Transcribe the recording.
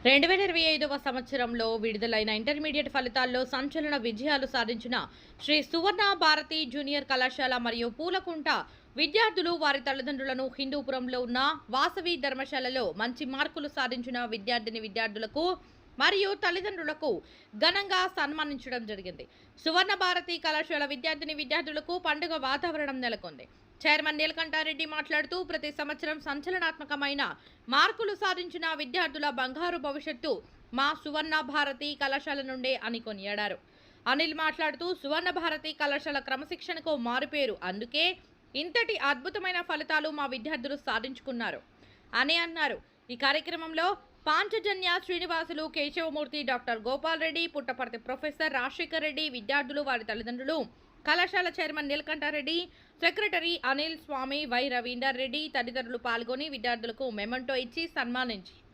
2025వ సంవత్సరంలో విడుదలైన ఇంటర్మీడియట్ ఫలితాల్లో సంచలన విజయాలు సాధించిన శ్రీ సువర్ణ భారతి జూనియర్ కళాశాల మరియు పూలకుంట విద్యార్థులు వారి తల్లిదండ్రులను హిందూపురంలో ఉన్న వాసవి ధర్మశాలలో మంచి మార్కులు సాధించిన విద్యార్థులకు మరియు తల్లిదండ్రులకు ఘనంగా సన్మానించడం జరిగింది. సువర్ణ భారతి కళాశాల విద్యార్థులకు పండుగ వాతావరణం నెలకొంది. చైర్మన్ నీలకంఠారెడ్డి మాట్లాడుతూ ప్రతి సంవత్సరం సంచలనాత్మకమైన మార్కులు సాధించిన విద్యార్థుల బంగారు భవిష్యత్తు మా సువర్ణ భారతి కళాశాల నుండే అని కొనియాడారు. అనిల్ మాట్లాడుతూ సువర్ణ భారతి కళాశాల క్రమశిక్షణకు మారుపేరు, అందుకే ఇంతటి అద్భుతమైన ఫలితాలు మా విద్యార్థులు సాధించుకున్నారు అని అన్నారు. ఈ కార్యక్రమంలో పాంచజన్య శ్రీనివాసులు, కేశవమూర్తి, డాక్టర్ గోపాల్ రెడ్డి, పుట్టపర్తి ప్రొఫెసర్ రాజశేఖర్ రెడ్డి, విద్యార్థులు వారి తల్లిదండ్రులు, కళాశాల chairman Neelakanta Reddy, secretary Anil Swamy, Y Ravinder Reddy తదితరులు పాల్గొని విద్యార్థులకు మెమెంటో ఇచ్చి సన్మానించారు.